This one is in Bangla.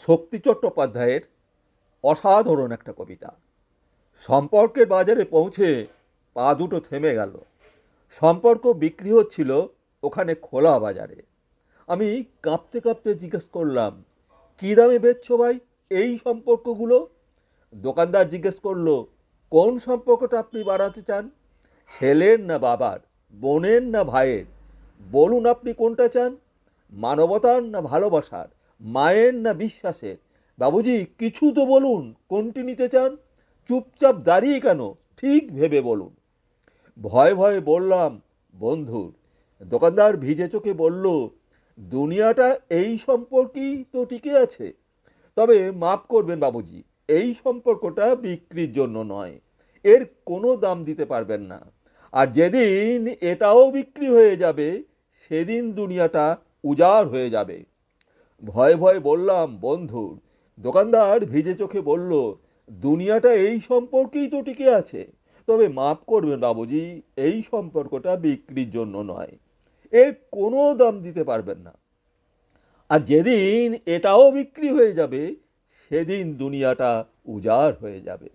শক্তি চট্টোপাধ্যায়ের অসাধারণ একটা কবিতা। সম্পর্কের বাজারে পৌঁছে পা দুটো থেমে গেল। সম্পর্ক বিক্রি হচ্ছিল ওখানে খোলা বাজারে। আমি কাঁপতে কাঁপতে জিজ্ঞেস করলাম, কী দামে বেচছো ভাই এই সম্পর্কগুলো? দোকানদার জিজ্ঞেস করলো, কোন সম্পর্কটা আপনি বাড়াতে চান? ছেলের না বাবার, বোনের না ভাইয়ের? বলুন আপনি কোনটা চান? মানবতার না ভালোবাসার, মায়ের না বিশ্বাসের? বাবুজি কিছু তো বলুন, কোনটি নিতে চান? চুপচাপ দাঁড়িয়ে কেন, ঠিক ভেবে বলুন। ভয়ে ভয়ে বললাম, বন্ধুর। দোকানদার ভিজে চোখে বলল, দুনিয়াটা এই সম্পর্কেই তো টিকে আছে। তবে মাফ করবেন বাবুজি, এই সম্পর্কটা বিক্রির জন্য নয়। এর কোনো দাম দিতে পারবেন না। আর যেদিন এটাও বিক্রি হয়ে যাবে, সেদিন দুনিয়াটা উজাড় হয়ে যাবে। ভয়ে ভয়ে বললাম, বন্ধুর। দোকানদার ভিজে চোখে বলল, দুনিয়াটা এই সম্পর্কেই তো টিকে আছে। তবে মাফ করবেন বাবুজি, এই সম্পর্কটা বিক্রির জন্য নয়। এর কোনো দাম দিতে পারবেন না। আর যেদিন এটাও বিক্রি হয়ে যাবে, সেদিন দুনিয়াটা উজাড় হয়ে যাবে।